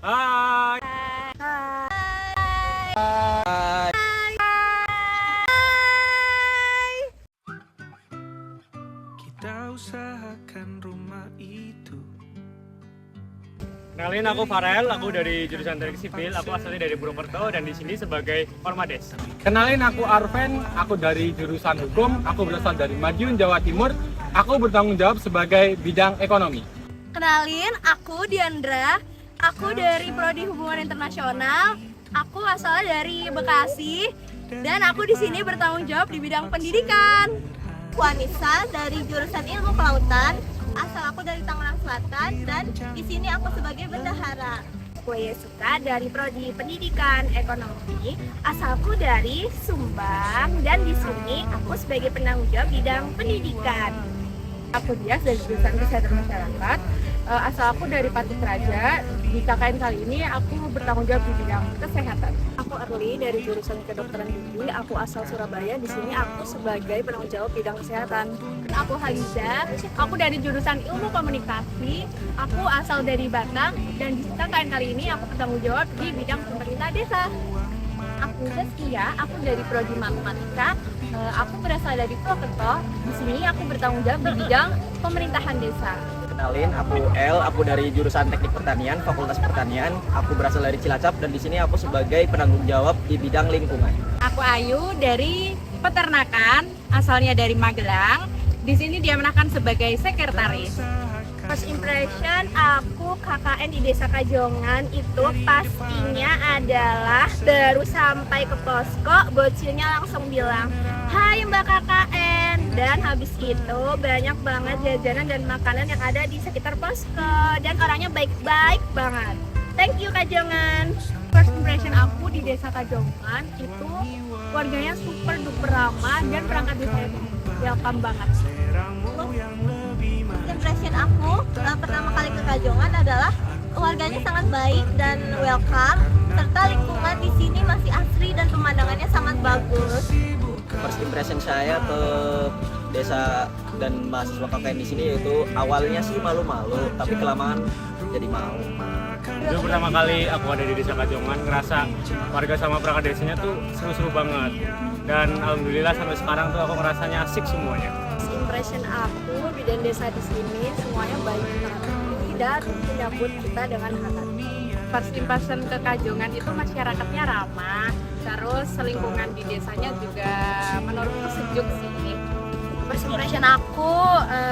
Hai. Hai. Kita usahakan rumah itu. Kenalin, aku Farel, aku dari jurusan Teknik Sipil, aku asalnya dari Purwokerto dan di sini sebagai Ormades. Kenalin, aku Arven, aku dari jurusan Hukum, aku berasal dari Madiun, Jawa Timur. Aku bertanggung jawab sebagai bidang ekonomi. Kenalin, aku Diandra, aku dari Prodi Hubungan Internasional, aku asalnya dari Bekasi, dan aku di sini bertanggung jawab di bidang pendidikan. Wanisa dari jurusan Ilmu Kelautan, asal aku dari Tangerang Selatan dan di sini aku sebagai bendahara. Aku Yesuka dari Prodi Pendidikan Ekonomi, asalku dari Sumbang dan di sini aku sebagai penanggung jawab bidang pendidikan. Aku Dias dari jurusan Kesehatan Masyarakat, asal aku dari Pati Raja. Di KKN kali ini aku bertanggung jawab di bidang kesehatan. Aku Erli dari jurusan Kedokteran Gigi, aku asal Surabaya. Di sini aku sebagai penanggung jawab bidang kesehatan. Aku Haliza, aku dari jurusan Ilmu Komunikasi, aku asal dari Batam dan di KKN kali ini aku bertanggung jawab di bidang pemerintah desa. Aku Zaskia, aku dari Prodi Matematika, aku berasal dari Purwokerto. Di sini aku bertanggung jawab di bidang pemerintahan desa. Kenalin, aku El, aku dari jurusan Teknik Pertanian, Fakultas Pertanian. Aku berasal dari Cilacap dan di sini aku sebagai penanggung jawab di bidang lingkungan. Aku Ayu dari Peternakan, asalnya dari Magelang. Di sini dia menakan sebagai sekretaris. First impression aku KKN di Desa Kajongan itu pastinya adalah baru sampai ke posko, bocilnya langsung bilang, "Hai Mbak KKN." Dan habis itu banyak banget jajanan dan makanan yang ada di sekitar posko dan orangnya baik-baik banget. Thank you Kajongan. First impression aku di Desa Kajongan itu warganya super duper ramah dan perangkat desa itu welcome banget. Impression aku pertama kali ke Kajongan adalah warganya sangat baik dan welcome, serta lingkungan di sini masih asri dan pemandangannya sangat bagus. First impression saya ke desa dan mahasiswa KKN di sini yaitu awalnya sih malu-malu, tapi kelamaan jadi mau. Dulu pertama kali aku ada di Desa Kajongan, ngerasa warga sama perangkat desanya tuh seru-seru banget. Dan alhamdulillah sampai sekarang tuh aku ngerasanya asik semuanya. Impression aku bidan desa di sini semuanya baik hati dan menyambut kita dengan hangat. First impression ke Kajongan itu masyarakatnya ramah, terus lingkungan di desanya juga menurutku sejuk sih. First impression aku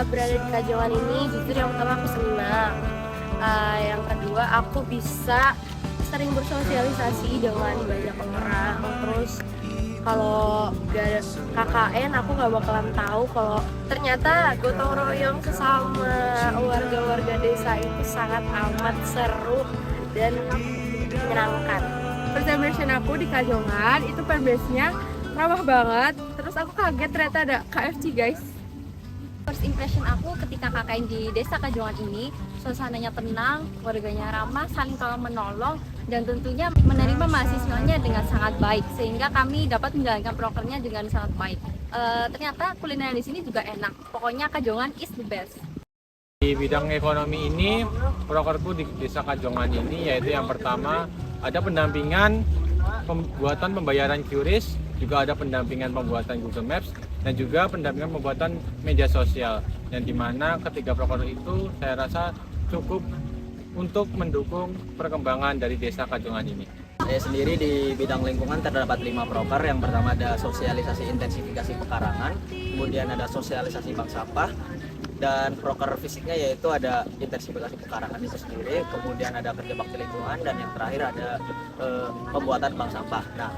berada di Kajongan ini jujur yang pertama aku senang. Yang kedua aku bisa sering bersosialisasi dengan banyak orang. Terus kalau gak ada KKN aku gak bakalan tahu kalau ternyata gotong royong sesama warga-warga desa itu sangat amat seru dan menyenangkan. First impression aku di Kajongan itu fanbase-nya ramah banget. Terus aku kaget ternyata ada KFC guys. First impression aku ketika KKN di Desa Kajongan ini, suasananya tenang, warganya ramah, saling tolong menolong, dan tentunya menerima mahasiswanya dengan sangat baik, sehingga kami dapat menjalankan prokernya dengan sangat baik. Ternyata kuliner di sini juga enak, pokoknya Kajongan is the best. Di bidang ekonomi ini, prokerku di Desa Kajongan ini yaitu yang pertama ada pendampingan pembuatan pembayaran QRIS, juga ada pendampingan pembuatan Google Maps, dan juga pendampingan pembuatan media sosial. Yang dimana ketiga proker itu saya rasa cukup untuk mendukung perkembangan dari Desa Kajongan ini. Saya sendiri di bidang lingkungan terdapat 5 proker. Yang pertama ada sosialisasi intensifikasi pekarangan, kemudian ada sosialisasi bank sampah, dan proker fisiknya yaitu ada intensifikasi pekarangan itu sendiri, kemudian ada kerja bakti lingkungan, dan yang terakhir ada pembuatan bank sampah. Nah,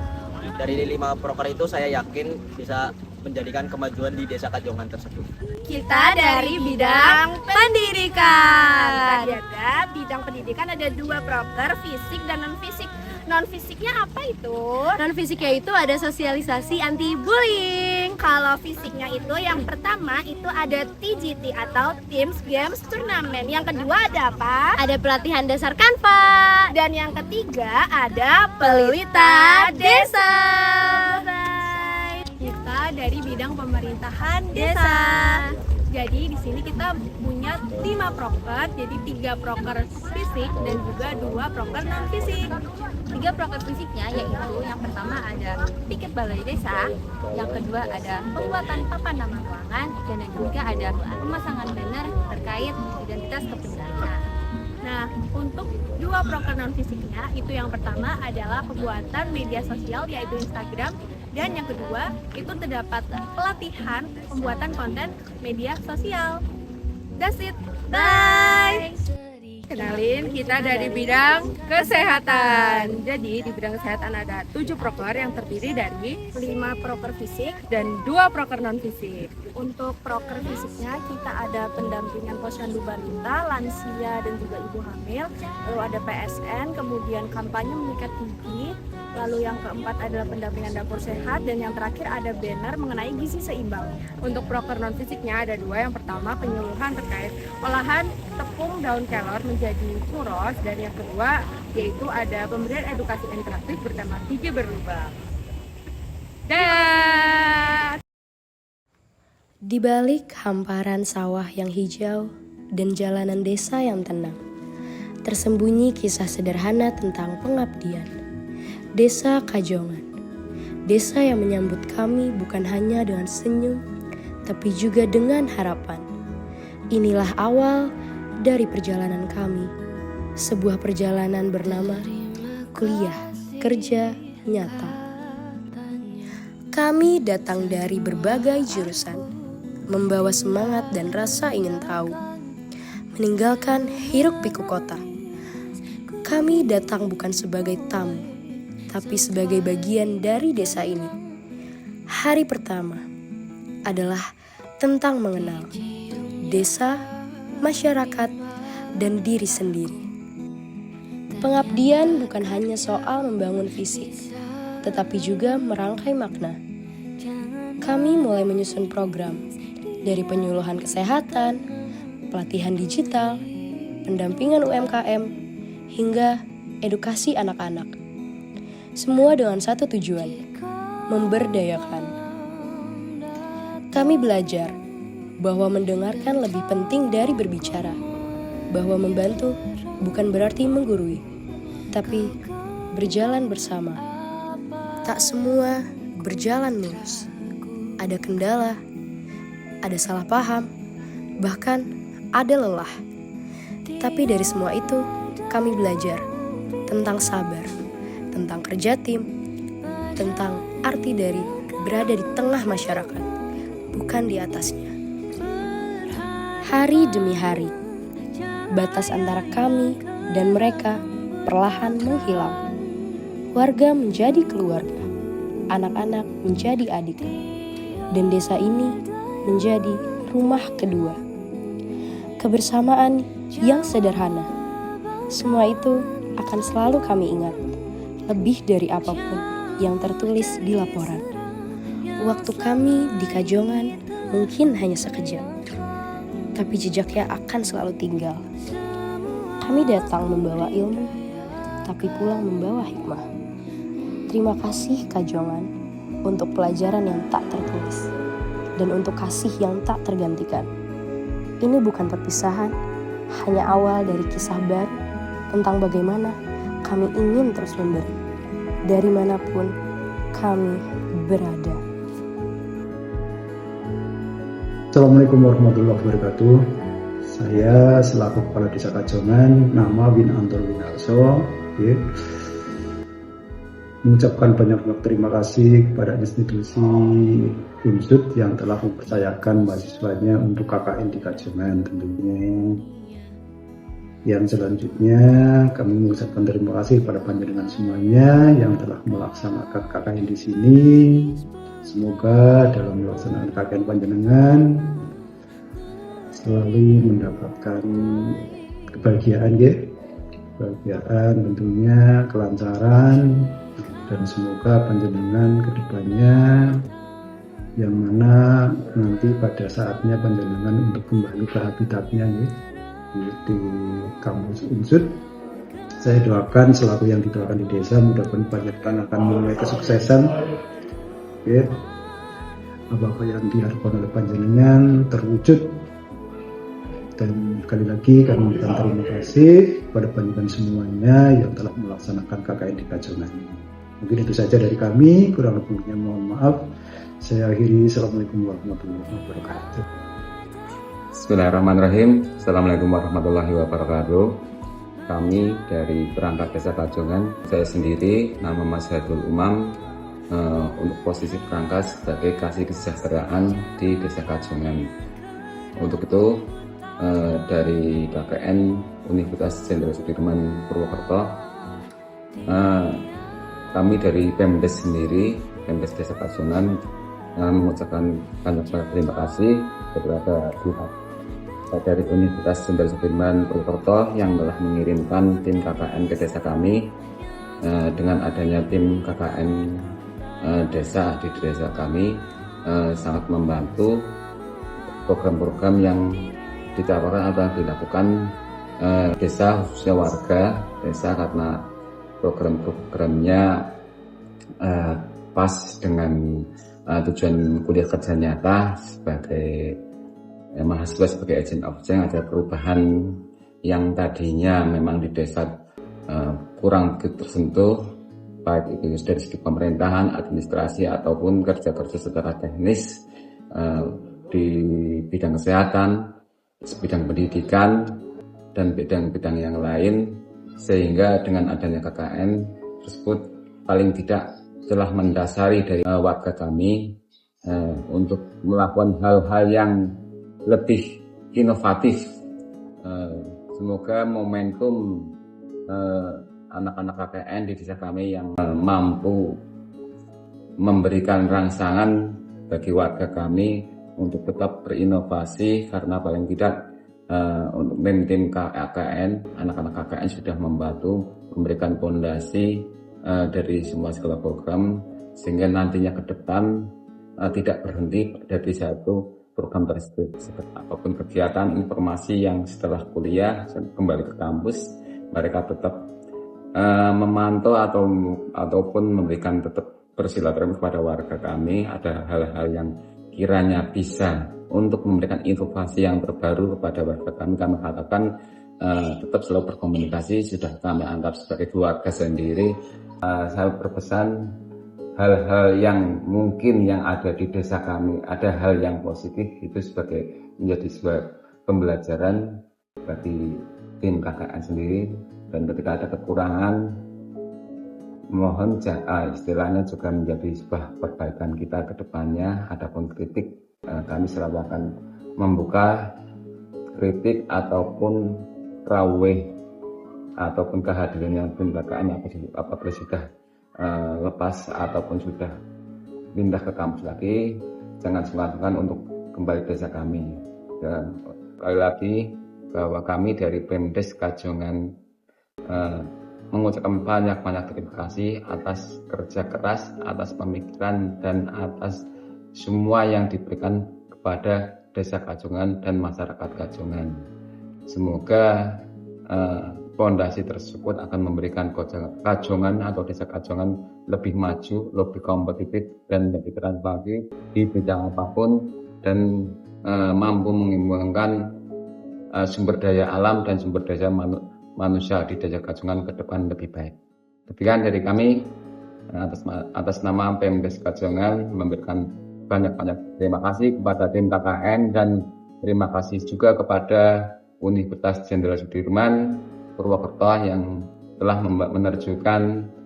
dari 5 proker itu saya yakin bisa menjadikan kemajuan di Desa Kajongan tersebut. Kita dari bidang pendidikan. Ada bidang pendidikan ada 2 proker, fisik dan non fisik. Non fisiknya apa itu? Non fisiknya itu ada sosialisasi anti bullying. Kalau fisiknya itu yang pertama itu ada TGT atau Teams Games Turnamen. Yang kedua ada apa? Ada pelatihan dasar Canva. Dan yang ketiga ada Pelita Desa. Kita dari bidang pemerintahan desa. Jadi di sini kita punya 5 proker, jadi 3 proker fisik dan juga 2 proker non fisik. 3 proker fisiknya yaitu yang pertama ada piket balai desa, yang kedua ada pembuatan papan nama ruangan, dan yang ketiga ada pemasangan banner terkait identitas kependudukan. Nah, untuk 2 proker non fisiknya itu yang pertama adalah pembuatan media sosial yaitu Instagram, dan yang kedua itu terdapat pelatihan pembuatan konten media sosial. That's it. Bye. Kenalin, kita dari bidang kesehatan. Jadi di bidang kesehatan ada 7 proker yang terdiri dari 5 proker fisik. dan 2 proker non fisik. Untuk proker fisiknya kita ada pendampingan posyandu balita, lansia dan juga ibu hamil. Lalu ada PSN, kemudian kampanye mengikat gigi. Lalu yang keempat adalah pendampingan dapur sehat, dan yang terakhir ada banner mengenai gizi seimbang. Untuk proker non fisiknya ada 2. Yang pertama penyuluhan terkait olahan tepung daun kelor menjadi churros, dan yang kedua yaitu ada pemberian edukasi interaktif bertema gigi berlubang. Dan Di balik hamparan sawah yang hijau dan jalanan desa yang tenang, tersembunyi kisah sederhana tentang pengabdian. Desa Kajongan, desa yang menyambut kami bukan hanya dengan senyum, tapi juga dengan harapan. Inilah awal dari perjalanan kami, sebuah perjalanan bernama kuliah kerja nyata. Kami datang dari berbagai jurusan, membawa semangat dan rasa ingin tahu, meninggalkan hiruk-pikuk kota. Kami datang bukan sebagai tamu, tapi sebagai bagian dari desa ini. Hari pertama adalah tentang mengenal desa, masyarakat, dan diri sendiri. Pengabdian bukan hanya soal membangun fisik, tetapi juga merangkai makna. Kami mulai menyusun program, dari penyuluhan kesehatan, pelatihan digital, pendampingan UMKM, hingga edukasi anak-anak. Semua dengan satu tujuan, memberdayakan. Kami belajar bahwa mendengarkan lebih penting dari berbicara, bahwa membantu bukan berarti menggurui, tapi berjalan bersama. Tak semua berjalan mulus. Ada kendala, ada salah paham, bahkan ada lelah. Tapi dari semua itu, kami belajar tentang sabar, tentang kerja tim, tentang arti dari berada di tengah masyarakat, bukan di atasnya. Hari demi hari, batas antara kami dan mereka perlahan menghilang. Warga menjadi keluarga, anak-anak menjadi adik, dan desa ini menjadi rumah kedua. Kebersamaan yang sederhana, semua itu akan selalu kami ingat, lebih dari apapun yang tertulis di laporan. Waktu kami di Kajongan mungkin hanya sekejap, tapi jejaknya akan selalu tinggal. Kami datang membawa ilmu, tapi pulang membawa hikmah. Terima kasih Kajongan untuk pelajaran yang tak tertulis, dan untuk kasih yang tak tergantikan. Ini bukan perpisahan, hanya awal dari kisah baru tentang bagaimana kami ingin terus memberi, dari manapun kami berada. Assalamualaikum warahmatullahi wabarakatuh. Saya selaku Kepala Desa Kajongan, nama Win Antor Winarso, mengucapkan banyak terima kasih kepada institusi UNSUD yang telah mempercayakan mahasiswanya untuk KKN di Kajongan tentunya. Yang selanjutnya kami mengucapkan terima kasih kepada panjenengan semuanya yang telah melaksanakan KKN di sini. Semoga dalam melaksanakan KKN panjenengan selalu mendapatkan kebahagiaan, kebahagiaan tentunya, kelancaran, dan semoga panjenengan kedepannya yang mana nanti pada saatnya panjenengan untuk kembali ke habitatnya di kampus UNSUD. Saya doakan selaku yang didoakan di desa, mudah-mudahan panjenengan akan memulai kesuksesan. apa-apa yang diharapkan oleh panjenengan terwujud. Dan sekali lagi kami mengucapkan terima kasih kepada panjenengan semuanya yang telah melaksanakan KKN di Kajongan. Mungkin itu saja dari kami, kurang lebihnya mohon maaf. Saya akhiri, Assalamualaikum warahmatullahi wabarakatuh. Bismillahirrahmanirrahim. Assalamualaikum warahmatullahi wabarakatuh. Kami dari perangkat Desa Kajongan, saya sendiri, nama Mas Haidul Umam, untuk posisi perangkat sebagai kasih kesejahteraan di Desa Kajongan. Untuk itu, dari KKN Universitas Jenderal Sudirman Purwokerto, kami dari Pemdes sendiri, Pemdes Desa Kajongan, mengucapkan banyak terima kasih kepada pihak dari Universitas Jenderal Sudirman Purwokerto yang telah mengirimkan tim KKN ke desa kami. Dengan adanya tim KKN desa di desa kami sangat membantu program-program yang ditawarkan atau dilakukan desa, khususnya warga desa, karena program-programnya pas dengan tujuan kuliah kerja nyata sebagai mahasiswa, sebagai agent of change. Ada perubahan yang tadinya memang di desa kurang tersentuh, baik itu dari segi pemerintahan, administrasi ataupun kerja-kerja secara teknis di bidang kesehatan, bidang pendidikan, dan bidang-bidang yang lain, sehingga dengan adanya KKN tersebut paling tidak telah mendasari dari warga kami untuk melakukan hal-hal yang lebih inovatif. Semoga momentum anak-anak KKN di desa kami yang mampu memberikan rangsangan bagi warga kami untuk tetap berinovasi, karena paling tidak untuk tim KKN, anak-anak KKN sudah membantu memberikan fondasi dari semua segala program, sehingga nantinya ke depan tidak berhenti dari satu program tersebut. Apapun kegiatan informasi yang setelah kuliah kembali ke kampus, mereka tetap memantau ataupun memberikan tetap bersilaturahmi kepada warga kami. Ada hal-hal yang kiranya bisa untuk memberikan inovasi yang terbaru kepada warga kami. Kami katakan tetap selalu berkomunikasi, sudah kami anggap sebagai keluarga sendiri. Saya berpesan hal-hal yang mungkin yang ada di desa kami, ada hal yang positif, itu sebagai menjadi sebuah pembelajaran bagi tim KKN sendiri. Dan ketika ada kekurangan, mohon istilahnya juga menjadi sebuah perbaikan kita ke depannya. Adapun kritik, kami selalu akan membuka kritik ataupun raweh ataupun kehadirannya tim KKN apabila sudah lepas ataupun sudah pindah ke kampus lagi, jangan sungkan-sungkan untuk kembali desa kami. Dan sekali lagi bahwa kami dari Pemdes Kajongan mengucapkan banyak-banyak terima kasih atas kerja keras, atas pemikiran, dan atas semua yang diberikan kepada desa Kajongan dan masyarakat Kajongan. Semoga fondasi tersebut akan memberikan Kajongan atau desa Kajongan lebih maju, lebih kompetitif, dan lebih keren lagi di bidang apapun, dan mampu mengembangkan sumber daya alam dan sumber daya manusia di desa Kajongan ke depan lebih baik. Demikian dari kami atas nama Pemdes Kajongan memberikan banyak-banyak terima kasih kepada tim KKN, dan terima kasih juga kepada Universitas Jenderal Sudirman Purwokerto yang telah menerjukan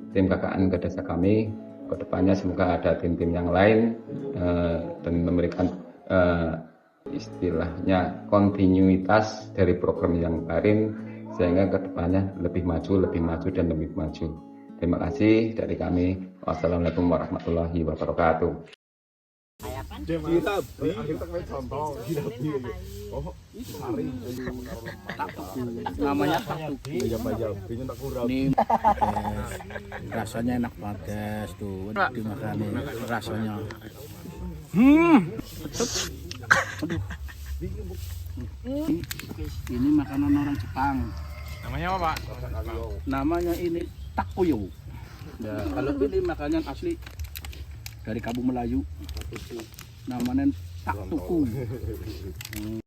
tim KKN ke desa kami. Kedepannya semoga ada tim-tim yang lain dan memberikan istilahnya kontinuitas dari program yang kemarin, sehingga kedepannya lebih maju dan lebih maju. Terima kasih dari kami. Wassalamualaikum warahmatullahi wabarakatuh. Namanya taktuki. Ini rasanya enak banget tuh, dimakan rasanya. Ini makanan orang Jepang. Namanya apa, Pak? Namanya ini takoyo. Ya, kalau ini makanan asli dari Kampung Melayu. namanya tak tuku.